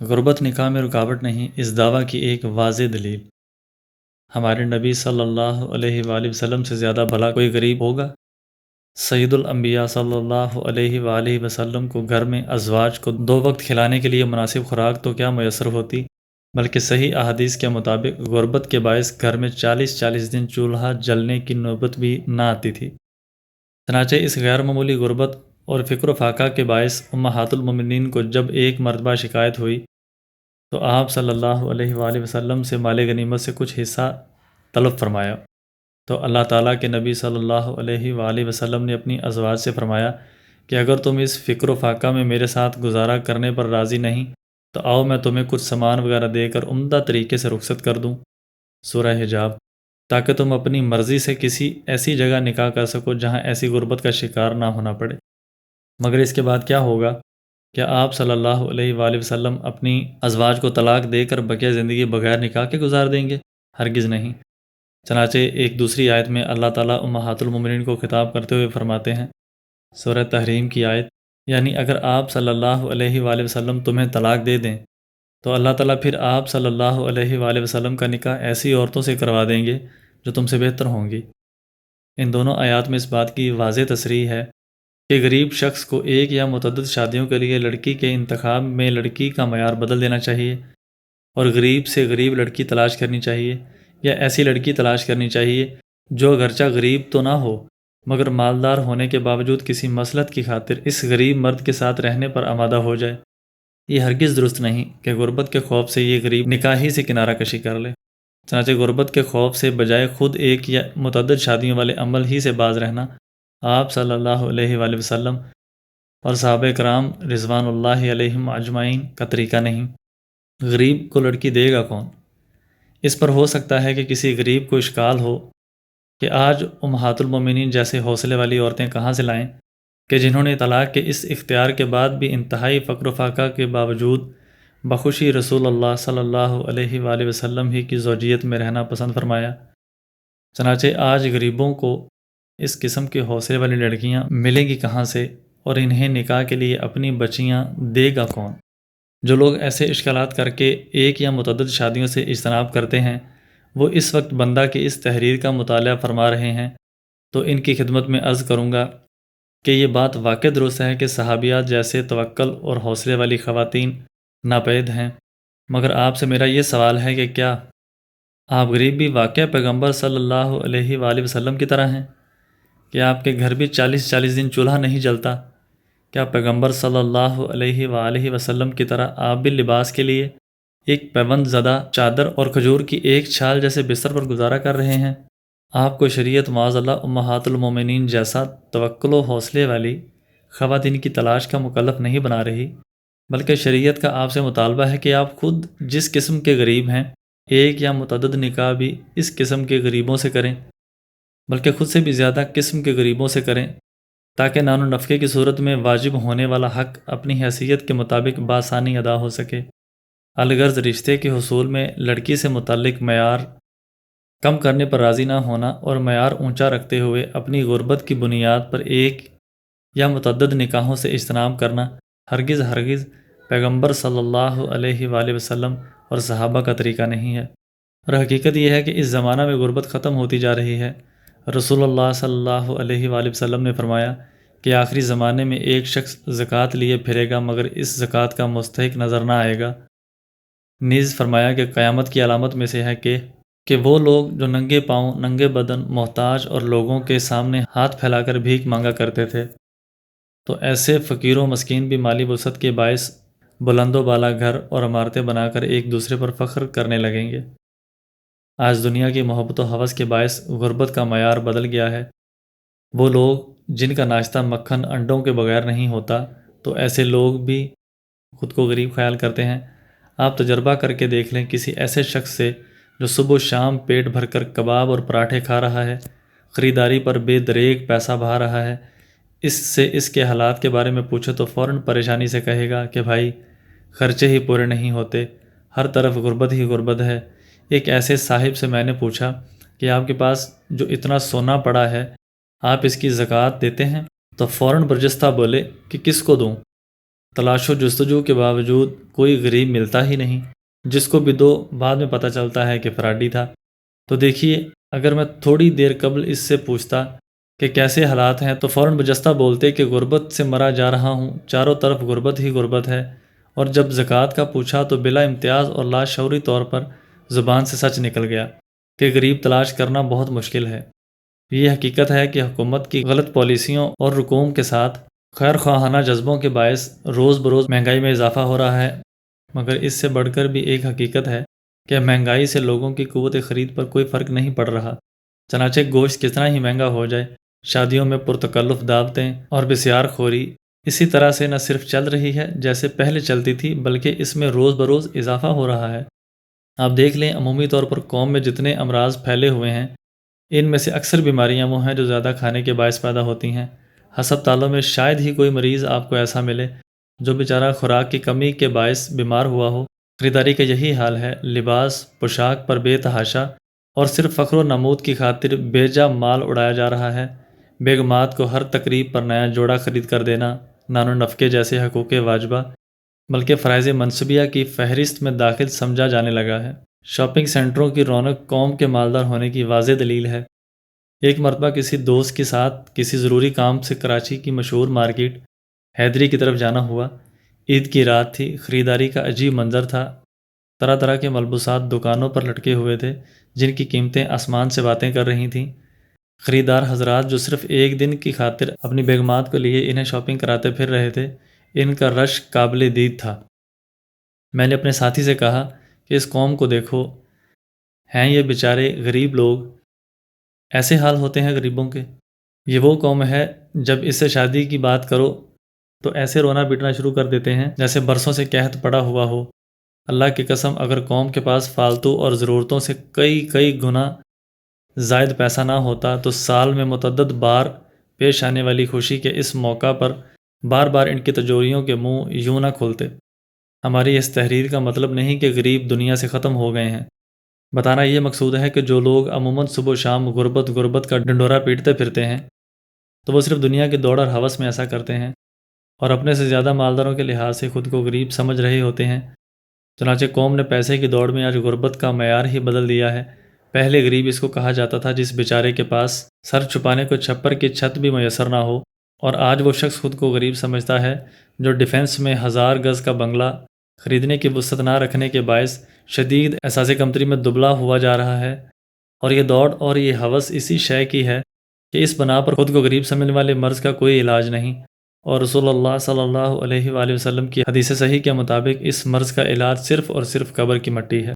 غربت نکاح میں رکاوٹ نہیں، اس دعویٰ کی ایک واضح دلیل۔ ہمارے نبی صلی اللہ علیہ وآلہ وسلم سے زیادہ بھلا کوئی غریب ہوگا؟ سید الانبیاء صلی اللہ علیہ وآلہ وسلم کو گھر میں ازواج کو 2 وقت کھلانے کے لیے مناسب خوراک تو کیا میسر ہوتی، بلکہ صحیح احادیث کے مطابق غربت کے باعث گھر میں 40 دن چولہا جلنے کی نوبت بھی نہ آتی تھی۔ چنانچہ اس غیر معمولی غربت اور فکر و فاقہ کے باعث امہات المومنین کو جب ایک مرتبہ شکایت ہوئی تو آپ صلی اللہ علیہ وآلہ وسلم سے مال غنیمت سے کچھ حصہ طلب فرمایا، تو اللہ تعالیٰ کے نبی صلی اللہ علیہ وآلہ وسلم نے اپنی ازواج سے فرمایا کہ اگر تم اس فکر و فاقہ میں میرے ساتھ گزارا کرنے پر راضی نہیں تو آؤ میں تمہیں کچھ سامان وغیرہ دے کر عمدہ طریقے سے رخصت کر دوں، سورہ حجاب، تاکہ تم اپنی مرضی سے کسی ایسی جگہ نکاح کر سکو جہاں ایسی غربت کا شکار نہ ہونا پڑے۔ مگر اس کے بعد کیا ہوگا؟ کیا آپ صلی اللہ علیہ وآلہ وسلم اپنی ازواج کو طلاق دے کر بقیہ زندگی بغیر نکاح کے گزار دیں گے؟ ہرگز نہیں۔ چنانچہ ایک دوسری آیت میں اللہ تعالیٰ امہات المومنین کو خطاب کرتے ہوئے فرماتے ہیں، سورہ تحریم کی آیت، یعنی اگر آپ صلی اللہ علیہ وآلہ وسلم تمہیں طلاق دے دیں تو اللہ تعالیٰ پھر آپ صلی اللہ علیہ وآلہ وسلم کا نکاح ایسی عورتوں سے کروا دیں گے جو تم سے بہتر ہوں گی۔ ان دونوں آیات میں اس بات کی واضح تصریح ہے کہ غریب شخص کو ایک یا متعدد شادیوں کے لیے لڑکی کے انتخاب میں لڑکی کا معیار بدل دینا چاہیے، اور غریب سے غریب لڑکی تلاش کرنی چاہیے، یا ایسی لڑکی تلاش کرنی چاہیے جو اگرچہ غریب تو نہ ہو مگر مالدار ہونے کے باوجود کسی مصلحت کی خاطر اس غریب مرد کے ساتھ رہنے پر آمادہ ہو جائے۔ یہ ہرگز درست نہیں کہ غربت کے خوف سے یہ غریب نکاح ہی سے کنارہ کشی کر لے۔ چنانچہ غربت کے خوف سے بجائے خود ایک یا متعدد شادیوں والے عمل ہی سے باز رہنا آپ صلی اللہ علیہ وآلہ وسلم اور صحابہ کرام رضوان اللہ علیہم اجمعین کا طریقہ نہیں۔ غریب کو لڑکی دے گا کون؟ اس پر ہو سکتا ہے کہ کسی غریب کو اشکال ہو کہ آج امہات المومنین جیسے حوصلے والی عورتیں کہاں سے لائیں کہ جنہوں نے طلاق کے اس اختیار کے بعد بھی انتہائی فقر و فاقہ کے باوجود بخوشی رسول اللہ صلی اللہ علیہ وآلہ وسلم ہی کی زوجیت میں رہنا پسند فرمایا۔ چنانچہ آج غریبوں کو اس قسم کے حوصلے والی لڑکیاں ملیں گی کہاں سے، اور انہیں نکاح کے لیے اپنی بچیاں دے گا کون؟ جو لوگ ایسے اشکالات کر کے ایک یا متعدد شادیوں سے اجتناب کرتے ہیں وہ اس وقت بندہ کی اس تحریر کا مطالعہ فرما رہے ہیں، تو ان کی خدمت میں عرض کروں گا کہ یہ بات واقع درست ہے کہ صحابیات جیسے توکل اور حوصلے والی خواتین ناپید ہیں، مگر آپ سے میرا یہ سوال ہے کہ کیا آپ غریب بھی واقع پیغمبر صلی اللہ علیہ وآلہ وسلم کی طرح ہیں کہ آپ کے گھر بھی 40 دن چولہا نہیں جلتا؟ کیا پیغمبر صلی اللہ علیہ وآلہ وسلم کی طرح آپ بھی لباس کے لیے ایک پیوند زدہ چادر اور کھجور کی ایک چھال جیسے بستر پر گزارا کر رہے ہیں؟ آپ کو شریعت معاذ اللہ امہات المومنین جیسا توکل و حوصلے والی خواتین کی تلاش کا مکلف نہیں بنا رہی، بلکہ شریعت کا آپ سے مطالبہ ہے کہ آپ خود جس قسم کے غریب ہیں ایک یا متعدد نکاح بھی اس قسم کے غریبوں سے کریں، بلکہ خود سے بھی زیادہ قسم کے غریبوں سے کریں، تاکہ نان و نفقے کی صورت میں واجب ہونے والا حق اپنی حیثیت کے مطابق بآسانی ادا ہو سکے۔ الغرض رشتے کے حصول میں لڑکی سے متعلق معیار کم کرنے پر راضی نہ ہونا اور معیار اونچا رکھتے ہوئے اپنی غربت کی بنیاد پر ایک یا متعدد نکاحوں سے اجتناب کرنا ہرگز پیغمبر صلی اللہ علیہ وآلہ وسلم اور صحابہ کا طریقہ نہیں ہے۔ اور حقیقت یہ ہے کہ اس زمانہ میں غربت ختم ہوتی جا رہی ہے۔ رسول اللہ صلی اللہ علیہ وآلہ وسلم نے فرمایا کہ آخری زمانے میں ایک شخص زکوٰۃ لیے پھرے گا مگر اس زکوٰۃ کا مستحق نظر نہ آئے گا۔ نیز فرمایا کہ قیامت کی علامت میں سے ہے کہ وہ لوگ جو ننگے پاؤں، ننگے بدن، محتاج اور لوگوں کے سامنے ہاتھ پھیلا کر بھیک مانگا کرتے تھے، تو ایسے فقیر و مسکین بھی مالی وسعت کے باعث بلند و بالا گھر اور عمارتیں بنا کر ایک دوسرے پر فخر کرنے لگیں گے۔ آج دنیا کی محبت و ہوس کے باعث غربت کا معیار بدل گیا ہے۔ وہ لوگ جن کا ناشتہ مکھن انڈوں کے بغیر نہیں ہوتا، تو ایسے لوگ بھی خود کو غریب خیال کرتے ہیں۔ آپ تجربہ کر کے دیکھ لیں کسی ایسے شخص سے جو صبح و شام پیٹ بھر کر کباب اور پراٹھے کھا رہا ہے، خریداری پر بے دریغ پیسہ بہا رہا ہے، اس سے اس کے حالات کے بارے میں پوچھو تو فوراً پریشانی سے کہے گا کہ بھائی خرچے ہی پورے نہیں ہوتے، ہر طرف غربت ہی غربت ہے۔ ایک ایسے صاحب سے میں نے پوچھا کہ آپ کے پاس جو اتنا سونا پڑا ہے آپ اس کی زکوٰۃ دیتے ہیں؟ تو فوراً برجستہ بولے کہ کس کو دوں؟ تلاش و جستجو کے باوجود کوئی غریب ملتا ہی نہیں، جس کو بھی دو بعد میں پتہ چلتا ہے کہ فراڈی تھا۔ تو دیکھیے، اگر میں تھوڑی دیر قبل اس سے پوچھتا کہ کیسے حالات ہیں تو فوراً بجستہ بولتے کہ غربت سے مرا جا رہا ہوں، چاروں طرف غربت ہی غربت ہے۔ اور جب زکوٰۃ کا پوچھا تو بلا امتیاز اور لاشعوری طور پر زبان سے سچ نکل گیا کہ غریب تلاش کرنا بہت مشکل ہے۔ یہ حقیقت ہے کہ حکومت کی غلط پالیسیوں اور رقوم کے ساتھ خیر خواہانہ جذبوں کے باعث روز بروز مہنگائی میں اضافہ ہو رہا ہے، مگر اس سے بڑھ کر بھی ایک حقیقت ہے کہ مہنگائی سے لوگوں کی قوت خرید پر کوئی فرق نہیں پڑ رہا۔ چنانچہ گوشت کتنا ہی مہنگا ہو جائے، شادیوں میں پرتکلف دعوتیں اور بسیار خوری اسی طرح سے نہ صرف چل رہی ہے جیسے پہلے چلتی تھی، بلکہ اس میں روز بروز اضافہ ہو رہا ہے۔ آپ دیکھ لیں، عمومی طور پر قوم میں جتنے امراض پھیلے ہوئے ہیں، ان میں سے اکثر بیماریاں وہ ہیں جو زیادہ کھانے کے باعث پیدا ہوتی ہیں۔ ہسپتالوں میں شاید ہی کوئی مریض آپ کو ایسا ملے جو بیچارہ خوراک کی کمی کے باعث بیمار ہوا ہو۔ خریداری کا یہی حال ہے، لباس پوشاک پر بے تحاشا اور صرف فخر و نمود کی خاطر بے جا مال اڑایا جا رہا ہے۔ بیگمات کو ہر تقریب پر نیا جوڑا خرید کر دینا نان و نفقے جیسے حقوق واجبہ بلکہ فرائض منصبیہ کی فہرست میں داخل سمجھا جانے لگا ہے۔ شاپنگ سینٹروں کی رونق قوم کے مالدار ہونے کی واضح دلیل ہے۔ ایک مرتبہ کسی دوست کے ساتھ کسی ضروری کام سے کراچی کی مشہور مارکیٹ حیدری کی طرف جانا ہوا۔ عید کی رات تھی، خریداری کا عجیب منظر تھا۔ طرح طرح کے ملبوسات دکانوں پر لٹکے ہوئے تھے جن کی قیمتیں آسمان سے باتیں کر رہی تھیں۔ خریدار حضرات جو صرف ایک دن کی خاطر اپنی بیگمات کو لیے انہیں شاپنگ کراتے پھر رہے تھے، ان کا رش قابل دید تھا۔ میں نے اپنے ساتھی سے کہا کہ اس قوم کو دیکھو، ہیں یہ بیچارے غریب لوگ، ایسے حال ہوتے ہیں غریبوں کے۔ یہ وہ قوم ہے جب اس سے شادی کی بات کرو تو ایسے رونا پیٹنا شروع کر دیتے ہیں جیسے برسوں سے قحط پڑا ہوا ہو۔ اللہ کی قسم، اگر قوم کے پاس فالتو اور ضرورتوں سے کئی گنا زائد پیسہ نہ ہوتا تو سال میں متعدد بار پیش آنے والی خوشی کے اس موقع پر بار بار ان کی تجوریوں کے منہ یوں نہ کھلتے۔ ہماری اس تحریر کا مطلب نہیں کہ غریب دنیا سے ختم ہو گئے ہیں، بتانا یہ مقصود ہے کہ جو لوگ عموماً صبح و شام غربت کا ڈنڈورا پیٹتے پھرتے ہیں تو وہ صرف دنیا کی دوڑ اور ہوس میں ایسا کرتے ہیں اور اپنے سے زیادہ مالداروں کے لحاظ سے خود کو غریب سمجھ رہے ہوتے ہیں۔ چنانچہ قوم نے پیسے کی دوڑ میں آج غربت کا معیار ہی بدل دیا ہے۔ پہلے غریب اس کو کہا جاتا تھا جس بیچارے کے پاس سر چھپانے کو چھپر کی چھت بھی میسر نہ ہو، اور آج وہ شخص خود کو غریب سمجھتا ہے جو ڈیفنس میں 1000 گز کا بنگلہ خریدنے کی وسعت نہ رکھنے کے باعث شدید احساس کمتری میں دبلا ہوا جا رہا ہے۔ اور یہ دوڑ اور یہ ہوس اسی شے کی ہے کہ اس بنا پر خود کو غریب سمجھنے والے مرض کا کوئی علاج نہیں، اور رسول اللہ صلی اللہ علیہ وآلہ وسلم کی حدیث صحیح کے مطابق اس مرض کا علاج صرف اور صرف قبر کی مٹی ہے۔